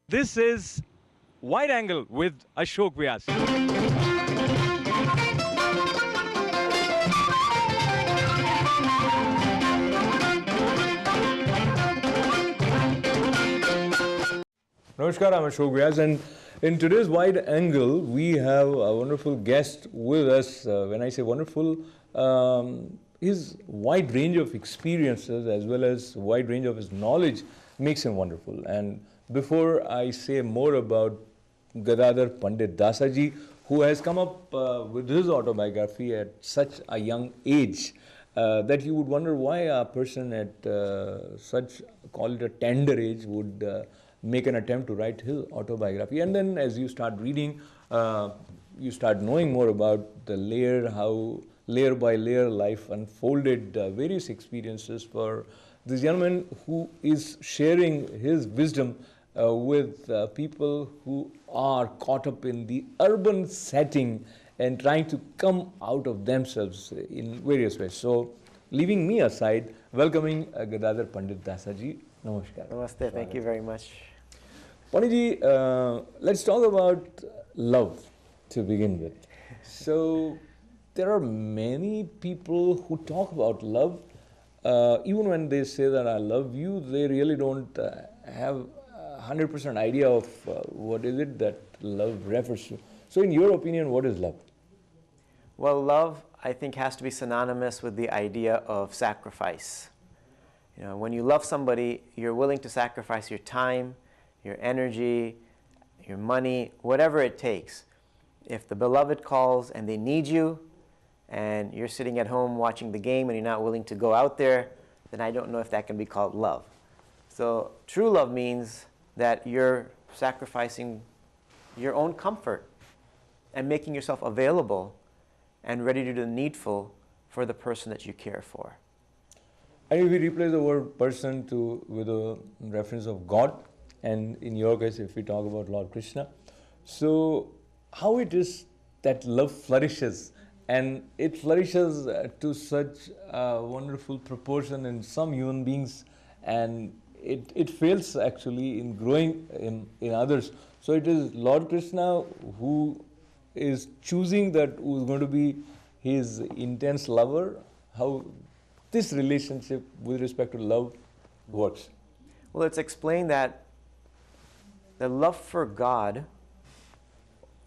This is Wide Angle with Ashok Vyas. Namaskar, I'm Ashok Vyas, and in today's Wide Angle, we have a wonderful guest with us. When I say wonderful, his wide range of experiences as well as wide range of his knowledge makes him wonderful. And before I say more about Gadadhar Pandit Dasaji, who has come up with his autobiography at such a young age, that you would wonder why a person at such, call it a tender age, would make an attempt to write his autobiography. And then as you start reading, you start knowing more about the layer, how layer by layer life unfolded, various experiences for this gentleman who is sharing his wisdom with people who are caught up in the urban setting and trying to come out of themselves in various ways. So, leaving me aside, welcoming Gadadhar Pandit Dasaji. Namaskar. Namaste, thank you very much. Panditji, let's talk about love to begin with. So, there are many people who talk about love. Even when they say that I love you, they really don't have 100% idea of what is it that love refers to. So in your opinion, what is love? Well, love, I think, has to be synonymous with the idea of sacrifice. You know, when you love somebody, you're willing to sacrifice your time, your energy, your money, whatever it takes. If the beloved calls and they need you, and you're sitting at home watching the game and you're not willing to go out there, then I don't know if that can be called love. So true love means that you're sacrificing your own comfort and making yourself available and ready to do the needful for the person that you care for. And if we replace the word person with a reference of God, and in your case, if we talk about Lord Krishna, so how it is that love flourishes, and it flourishes to such a wonderful proportion in some human beings, and it fails actually in growing in others. So it is Lord Krishna who is choosing that who is going to be his intense lover. How this relationship with respect to love works? Well, it's explained that the love for God,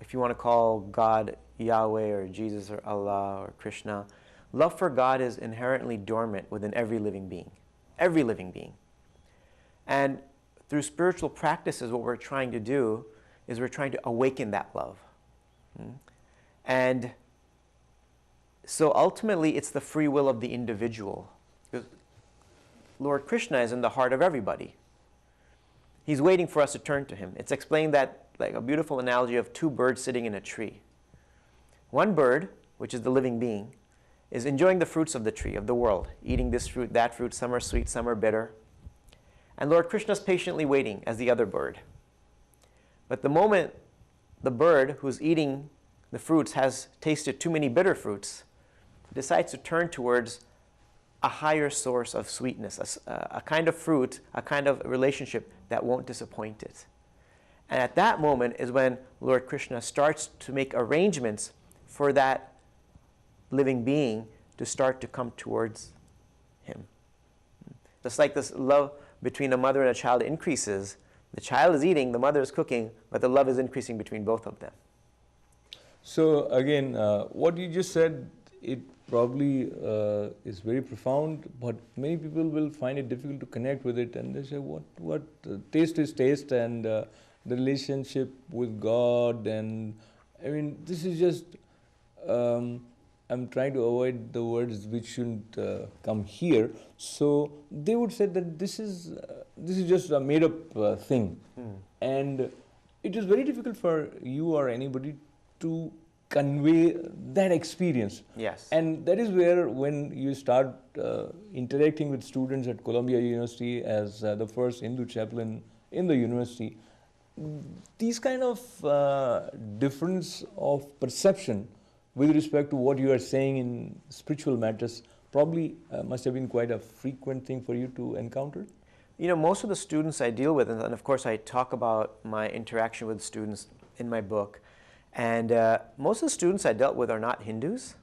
if you want to call God Yahweh or Jesus or Allah or Krishna, love for God is inherently dormant within every living being. Every living being. And through spiritual practices, what we're trying to do is we're trying to awaken that love. And so ultimately, it's the free will of the individual. Because Lord Krishna is in the heart of everybody. He's waiting for us to turn to him. It's explained that, like a beautiful analogy of two birds sitting in a tree. One bird, which is the living being, is enjoying the fruits of the tree, of the world, eating this fruit, that fruit, some are sweet, some are bitter. And Lord Krishna is patiently waiting as the other bird. But the moment the bird who's eating the fruits has tasted too many bitter fruits, decides to turn towards a higher source of sweetness, a kind of fruit, a kind of relationship that won't disappoint it. And at that moment is when Lord Krishna starts to make arrangements for that living being to start to come towards him. Just like this love between a mother and a child increases, the child is eating, the mother is cooking, but the love is increasing between both of them. So again, what you just said, it probably is very profound, but many people will find it difficult to connect with it, and they say, what taste is taste, and the relationship with God, and I mean, this is just, I'm trying to avoid the words which shouldn't come here. So they would say that this is just a made-up thing, and it is very difficult for you or anybody to convey that experience. Yes. And that is where, when you start interacting with students at Columbia University as the first Hindu chaplain in the university, these kind of difference of perception with respect to what you are saying in spiritual matters probably must have been quite a frequent thing for you to encounter? most of the students I deal with, and of course I talk about my interaction with students in my book, and most of the students I dealt with are not Hindus.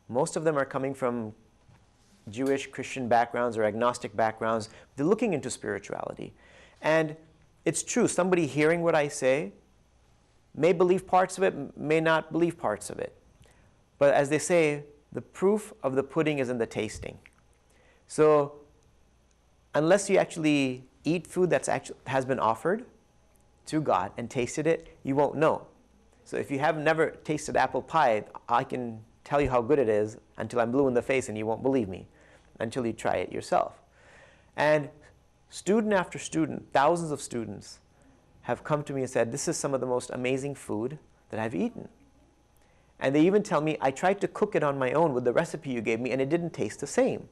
Most of them are coming from Jewish, Christian backgrounds or agnostic backgrounds. They're looking into spirituality. And it's true, somebody hearing what I say may believe parts of it, may not believe parts of it. But as they say, the proof of the pudding is in the tasting. So unless you actually eat food that has been offered to God and tasted it, you won't know. So if you have never tasted apple pie, I can tell you how good it is until I'm blue in the face and you won't believe me until you try it yourself. And student after student, thousands of students have come to me and said, this is some of the most amazing food that I've eaten. And they even tell me, I tried to cook it on my own with the recipe you gave me and it didn't taste the same.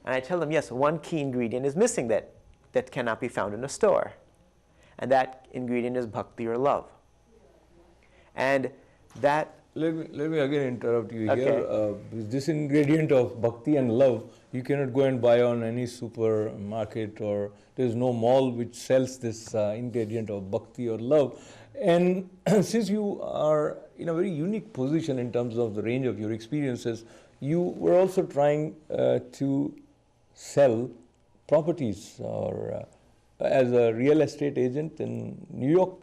And I tell them, yes, one key ingredient is missing that cannot be found in a store. And that ingredient is bhakti or love. And that... Let me again interrupt you Okay. here. This ingredient of bhakti and love, you cannot go and buy on any supermarket, or there's no mall which sells this ingredient of bhakti or love. And since you are in a very unique position in terms of the range of your experiences, you were also trying to sell properties, or as a real estate agent in New York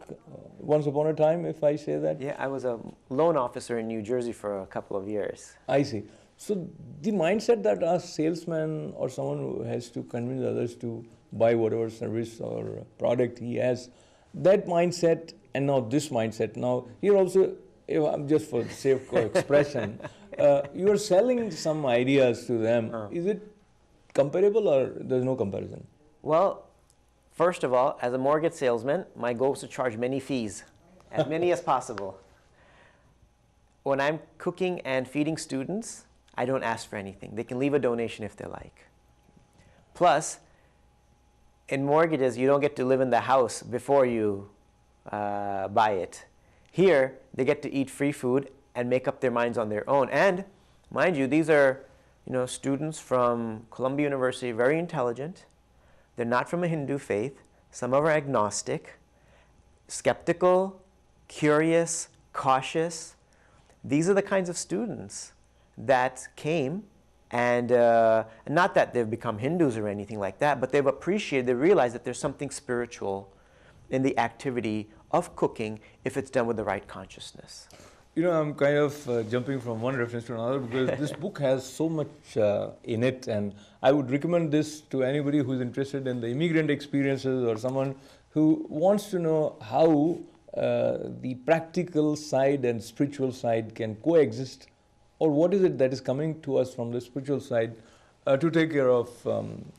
once upon a time, if I say that. Yeah, I was a loan officer in New Jersey for a couple of years. I see. So the mindset that a salesman or someone who has to convince others to buy whatever service or product he has, that mindset and now this mindset. Now here also, if I'm just for the sake of expression, you are selling some ideas to them. Is it comparable or there's no comparison? Well, first of all, as a mortgage salesman, my goal is to charge many fees, as many as possible. When I'm cooking and feeding students, I don't ask for anything. They can leave a donation if they like. Plus, in mortgages, you don't get to live in the house before you buy it. Here, they get to eat free food and make up their minds on their own. And mind you, these are students from Columbia University, very intelligent. They're not from a Hindu faith. Some are agnostic, skeptical, curious, cautious. These are the kinds of students that came, and not that they've become Hindus or anything like that, but they've appreciated, they realized that there's something spiritual in the activity of cooking if it's done with the right consciousness. I'm kind of jumping from one reference to another because this book has so much in it, and I would recommend this to anybody who's interested in the immigrant experiences or someone who wants to know how the practical side and spiritual side can coexist, or what is it that is coming to us from the spiritual side to take care of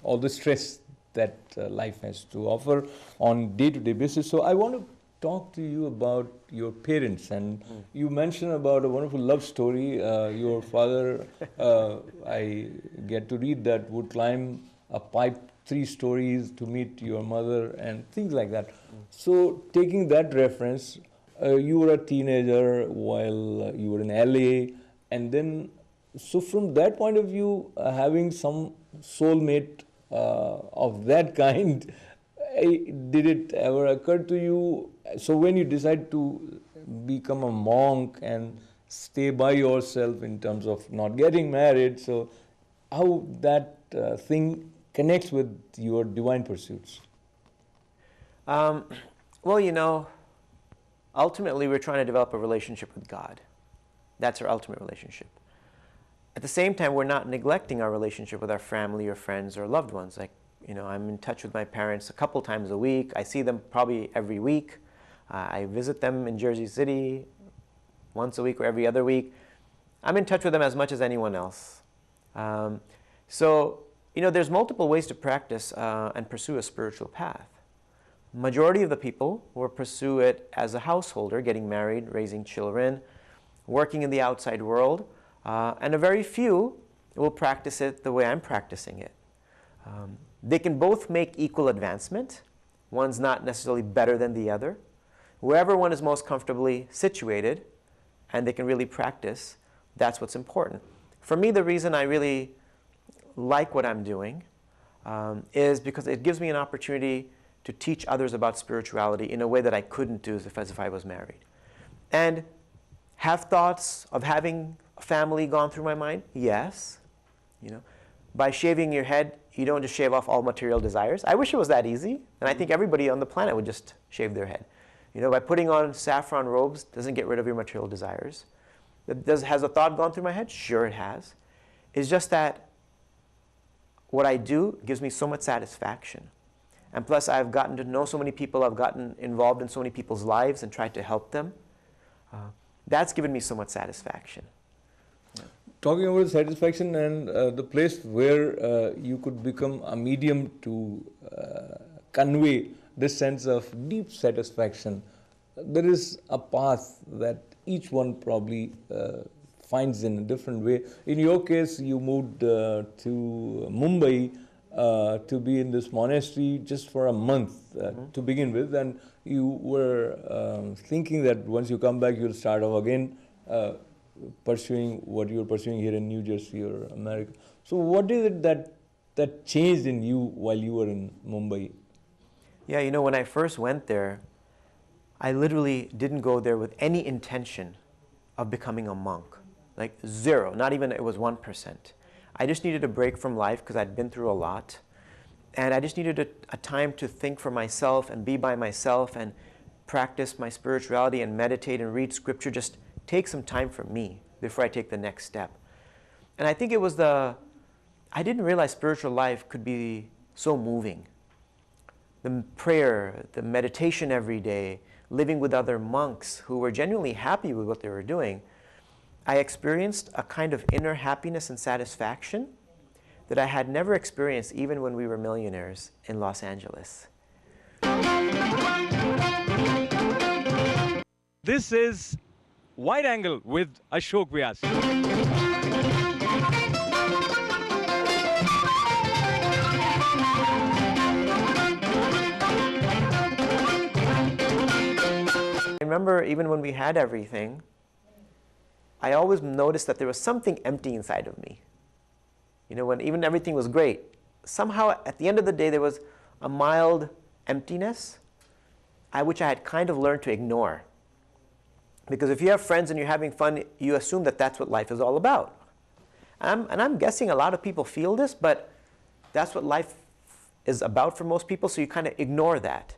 all the stress that life has to offer on day-to-day basis. So I want to talk to you about your parents, and you mentioned about a wonderful love story. Your father, I get to read that, would climb a pipe 3 stories to meet your mother and things like that. So taking that reference, you were a teenager while you were in LA, and then so from that point of view, having some soulmate of that kind, did it ever occur to you? So when you decide to become a monk and stay by yourself in terms of not getting married, so how that thing connects with your divine pursuits? Well, ultimately we're trying to develop a relationship with God. That's our ultimate relationship. At the same time, we're not neglecting our relationship with our family or friends or loved ones. Like, I'm in touch with my parents a couple times a week. I see them probably every week. I visit them in Jersey City once a week or every other week. I'm in touch with them as much as anyone else. So, there's multiple ways to practice and pursue a spiritual path. Majority of the people will pursue it as a householder, getting married, raising children, working in the outside world, and a very few will practice it the way I'm practicing it. They can both make equal advancement. One's not necessarily better than the other. Wherever one is most comfortably situated and they can really practice, that's what's important. For me, the reason I really like what I'm doing is because it gives me an opportunity to teach others about spirituality in a way that I couldn't do as if I was married. And have thoughts of having a family gone through my mind? Yes. By shaving your head, you don't just shave off all material desires. I wish it was that easy, and I think everybody on the planet would just shave their head. By putting on saffron robes doesn't get rid of your material desires. Has a thought gone through my head? Sure it has. It's just that what I do gives me so much satisfaction. And plus, I've gotten to know so many people, I've gotten involved in so many people's lives and tried to help them. That's given me so much satisfaction. Talking about satisfaction and the place where you could become a medium to convey this sense of deep satisfaction, there is a path that each one probably finds in a different way. In your case, you moved to Mumbai to be in this monastery just for a month to begin with, and you were thinking that once you come back, you'll start off again pursuing what you're pursuing here in New Jersey or America. So what is it that changed in you while you were in Mumbai? Yeah, when I first went there, I literally didn't go there with any intention of becoming a monk. Like zero, not even it was 1%. I just needed a break from life because I'd been through a lot. And I just needed a time to think for myself and be by myself and practice my spirituality and meditate and read scripture. Just take some time for me before I take the next step. And I think it was I didn't realize spiritual life could be so moving. The prayer, the meditation every day, living with other monks who were genuinely happy with what they were doing, I experienced a kind of inner happiness and satisfaction that I had never experienced even when we were millionaires in Los Angeles. This is Wide Angle with Ashok Vyas. I remember even when we had everything, I always noticed that there was something empty inside of me. When even everything was great, somehow at the end of the day there was a mild emptiness, which I had kind of learned to ignore. Because if you have friends and you're having fun, you assume that that's what life is all about. And I'm guessing a lot of people feel this, but that's what life is about for most people, so you kind of ignore that.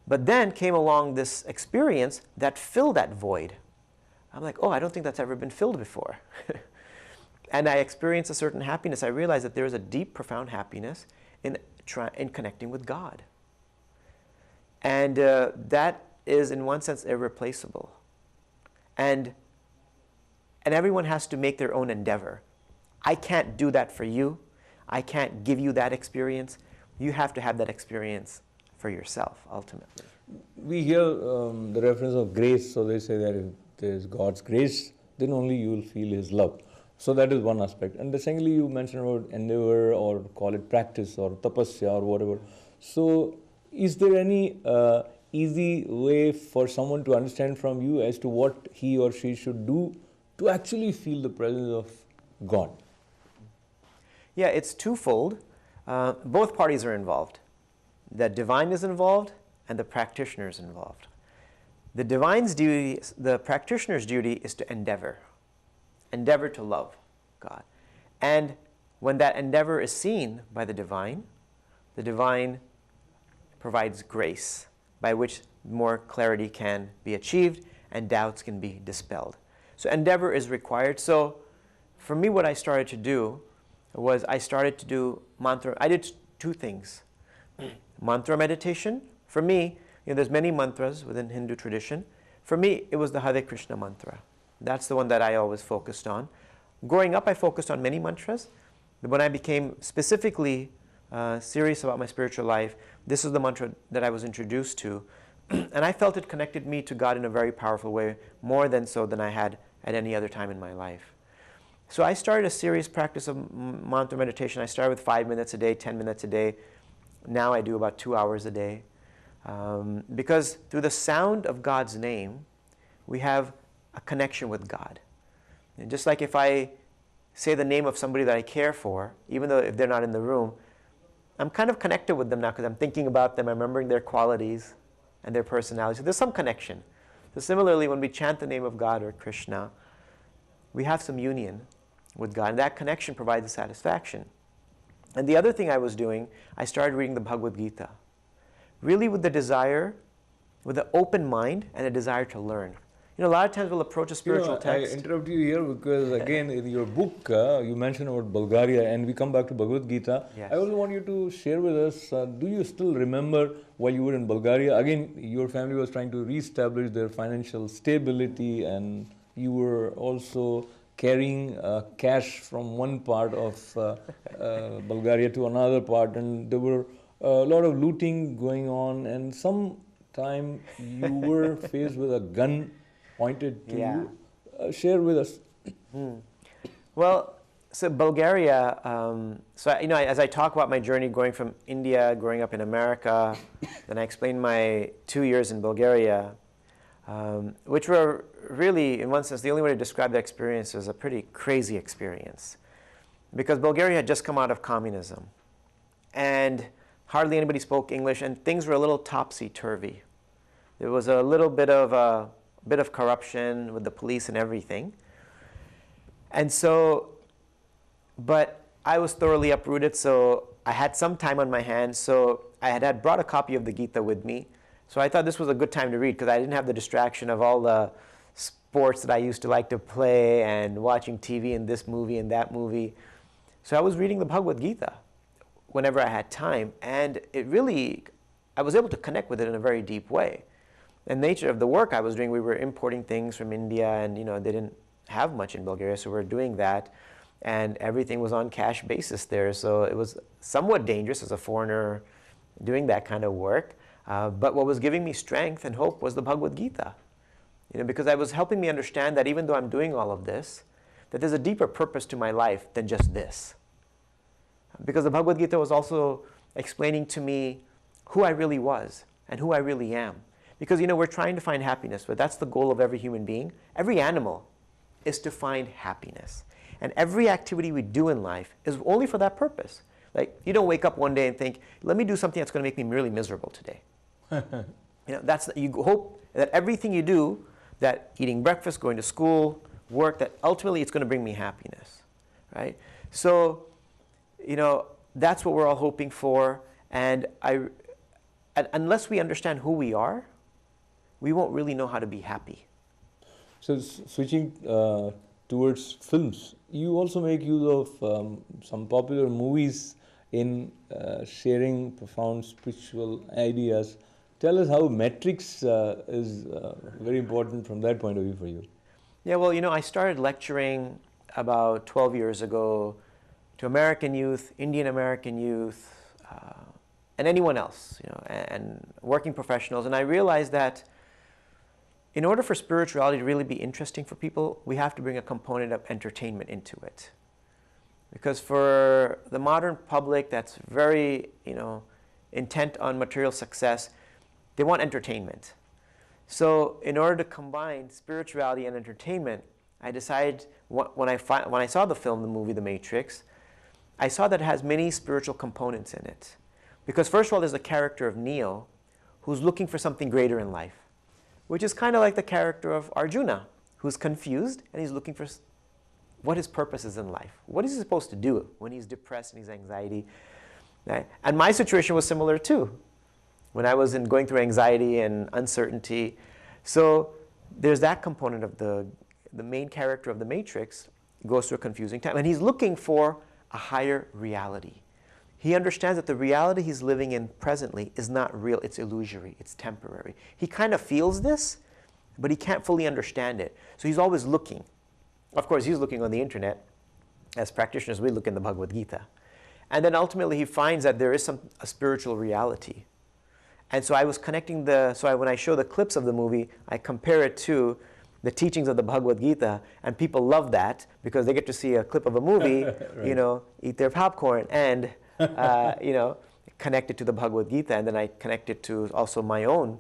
But then came along this experience that filled that void. I'm like, oh, I don't think that's ever been filled before. And I experienced a certain happiness. I realized that there is a deep, profound happiness in connecting with God. And that is, in one sense, irreplaceable. And everyone has to make their own endeavor. I can't do that for you. I can't give you that experience. You have to have that experience for yourself, ultimately. We hear the reference of grace, so they say that if there's God's grace, then only you will feel His love. So that is one aspect. And secondly, you mentioned about endeavor, or call it practice, or tapasya, or whatever. So is there any easy way for someone to understand from you as to what he or she should do to actually feel the presence of God? Yeah, it's twofold. Both parties are involved. The divine is involved and the practitioner is involved. The divine's duty, the practitioner's duty is to endeavor to love God. And when that endeavor is seen by the divine provides grace by which more clarity can be achieved and doubts can be dispelled. So endeavor is required. So for me, what I started to do was I started to do mantra. I did two things. Mantra meditation. For me, there's many mantras within Hindu tradition. For me, it was the Hare Krishna mantra. That's the one that I always focused on. Growing up, I focused on many mantras. But when I became specifically serious about my spiritual life, this is the mantra that I was introduced to. And I felt it connected me to God in a very powerful way, more than so than I had at any other time in my life. So I started a serious practice of mantra meditation. I started with 5 minutes a day, 10 minutes a day. Now I do about 2 hours a day. Because through the sound of God's name, we have a connection with God. And just like if I say the name of somebody that I care for, even though if they're not in the room, I'm kind of connected with them now because I'm thinking about them, I'm remembering their qualities and their personality. So there's some connection. So similarly, when we chant the name of God or Krishna, we have some union with God, and that connection provides a satisfaction. And the other thing I was doing, I started reading the Bhagavad Gita, really with the desire, with an open mind and a desire to learn. You know, a lot of times we'll approach a spiritual text. I interrupt you here because again, in your book, you mentioned about Bulgaria, and we come back to Bhagavad Gita. Yes. I also want you to share with us, do you still remember while you were in Bulgaria, again, your family was trying to reestablish their financial stability, and you were also carrying cash from one part of Bulgaria to another part, and there were a lot of looting going on, and sometime you were faced with a gun pointed to you. Share with us. Well, so Bulgaria, as I talk about my journey going from India, growing up in America, then I explained my 2 years in Bulgaria, which were really, in one sense, the only way to describe the experience was a pretty crazy experience. Because Bulgaria had just come out of communism, and hardly anybody spoke English, and things were a little topsy-turvy. There was a little bit of corruption with the police and everything. And so, but I was thoroughly uprooted, so I had some time on my hands, so I had brought a copy of the Gita with me. So I thought this was a good time to read because I didn't have the distraction of all the sports that I used to like to play and watching TV and this movie and that movie. So I was reading the Bhagavad Gita whenever I had time, and it really, I was able to connect with it in a very deep way. The nature of the work I was doing, we were importing things from India, and they didn't have much in Bulgaria, so we were doing that, and everything was on cash basis there, so it was somewhat dangerous as a foreigner doing that kind of work, but what was giving me strength and hope was the Bhagavad Gita, because I was helping me understand that even though I'm doing all of this, that there's a deeper purpose to my life than just this. Because the Bhagavad Gita was also explaining to me who I really was and who I really am. Because, we're trying to find happiness, but that's the goal of every human being. Every animal is to find happiness. And every activity we do in life is only for that purpose. Like, you don't wake up one day and think, let me do something that's going to make me really miserable today. You hope that everything you do, that eating breakfast, going to school, work, that ultimately it's going to bring me happiness, right? So, that's what we're all hoping for. And unless we understand who we are, we won't really know how to be happy. So switching towards films, you also make use of some popular movies in sharing profound spiritual ideas. Tell us how metrics is very important from that point of view for you. Yeah, well, I started lecturing about 12 years ago to American youth, Indian American youth, and anyone else, and working professionals. And I realized that in order for spirituality to really be interesting for people, we have to bring a component of entertainment into it. Because for the modern public that's very, intent on material success, they want entertainment. So in order to combine spirituality and entertainment, I decided, when I saw the film, the movie The Matrix, I saw that it has many spiritual components in it. Because first of all, there's the character of Neo, who's looking for something greater in life, which is kind of like the character of Arjuna, who's confused and he's looking for what his purpose is in life. What is he supposed to do when he's depressed and he's anxiety? Right? And my situation was similar too, when I was going through anxiety and uncertainty. So there's that component of the main character of The Matrix goes through a confusing time, and he's looking for a higher reality. He understands that the reality he's living in presently is not real, it's illusory, it's temporary. He kind of feels this, but he can't fully understand it. So he's always looking. Of course, he's looking on the internet. As practitioners, we look in the Bhagavad Gita. And then ultimately he finds that there is a spiritual reality. And so I was connecting when I show the clips of the movie, I compare it to the teachings of the Bhagavad Gita, and people love that because they get to see a clip of a movie, right. Eat their popcorn, and connect it to the Bhagavad Gita, and then I connect it to also my own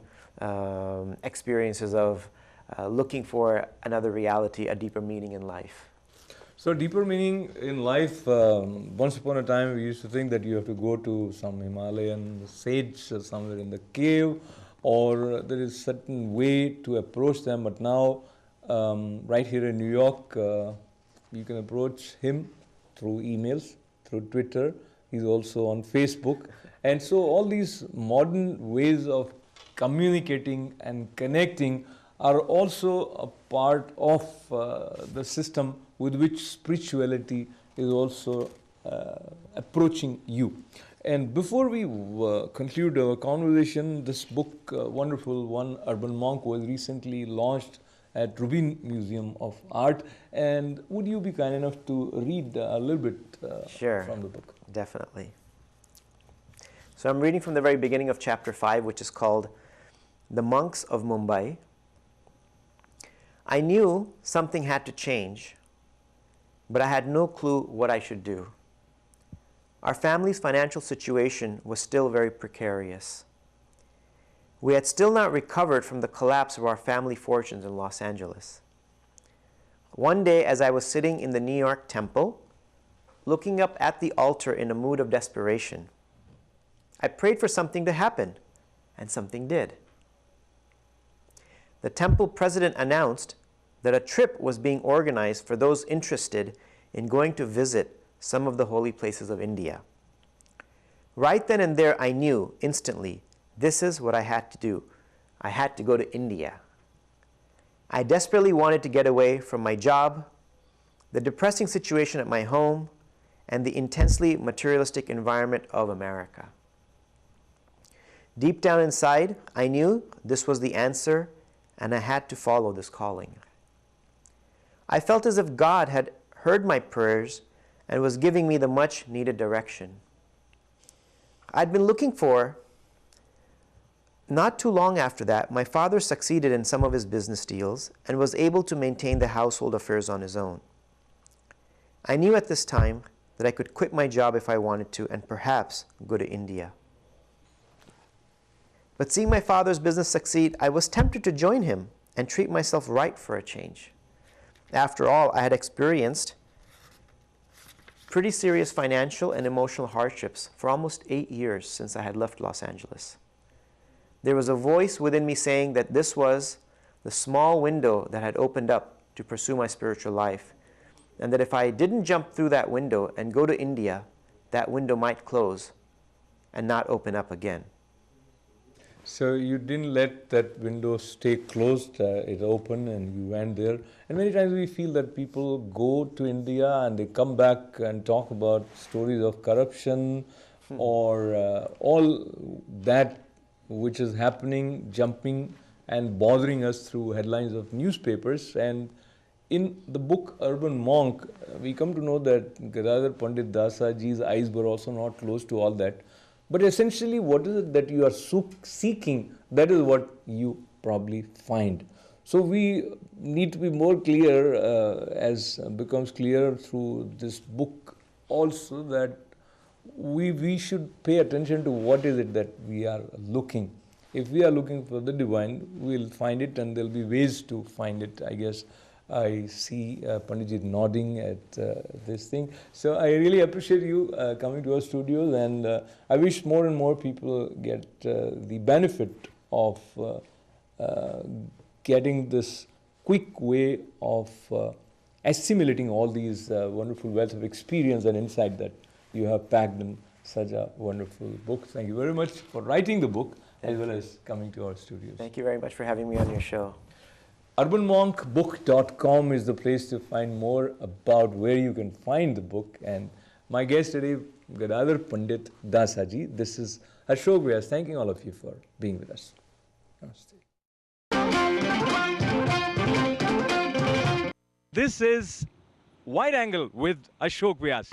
experiences of looking for another reality, a deeper meaning in life. So deeper meaning in life, once upon a time we used to think that you have to go to some Himalayan sage somewhere in the cave, or there is certain way to approach them. But now, right here in New York, you can approach him through emails, through Twitter. He's also on Facebook. And so all these modern ways of communicating and connecting are also a part of the system with which spirituality is also approaching you. And before we conclude our conversation, this book, wonderful one, Urban Monk, was recently launched at Rubin Museum of Art. And would you be kind enough to read a little bit Sure, from the book? Definitely. So I'm reading from the very beginning of chapter 5, which is called The Monks of Mumbai. I knew something had to change, but I had no clue what I should do. Our family's financial situation was still very precarious. We had still not recovered from the collapse of our family fortunes in Los Angeles. One day, as I was sitting in the New York temple, looking up at the altar in a mood of desperation, I prayed for something to happen, and something did. The temple president announced that a trip was being organized for those interested in going to visit some of the holy places of India. Right then and there, I knew instantly this is what I had to do. I had to go to India. I desperately wanted to get away from my job, the depressing situation at my home, and the intensely materialistic environment of America. Deep down inside, I knew this was the answer, and I had to follow this calling. I felt as if God had heard my prayers and was giving me the much needed direction. I'd been looking for. Not too long after that, my father succeeded in some of his business deals and was able to maintain the household affairs on his own. I knew at this time that I could quit my job if I wanted to and perhaps go to India. But seeing my father's business succeed, I was tempted to join him and treat myself right for a change. After all, I had experienced pretty serious financial and emotional hardships for almost 8 years since I had left Los Angeles. There was a voice within me saying that this was the small window that had opened up to pursue my spiritual life, and that if I didn't jump through that window and go to India, that window might close and not open up again. So you didn't let that window stay closed, it opened and you went there. And many times we feel that people go to India and they come back and talk about stories of corruption or all that which is happening, jumping and bothering us through headlines of newspapers. And in the book Urban Monk, we come to know that Gadadhar Pandit Dasaji's eyes were also not closed to all that. But essentially, what is it that you are seeking? That is what you probably find. So we need to be more clear, as becomes clear through this book also, that we should pay attention to what is it that we are looking. If we are looking for the divine, we'll find it, and there'll be ways to find it, I guess. I see Panditji nodding at this thing. So I really appreciate you coming to our studios, and I wish more and more people get the benefit of getting this quick way of assimilating all these wonderful wealth of experience and insight that you have packed in such a wonderful book. Thank you very much for writing the book as well as coming to our studios. Thank you very much for having me on your show. UrbanMonkBook.com is the place to find more about where you can find the book. And my guest today, Gadadhar Pandit Dasaji. This is Ashok Vyas thanking all of you for being with us. Namaste. This is Wide Angle with Ashok Vyas.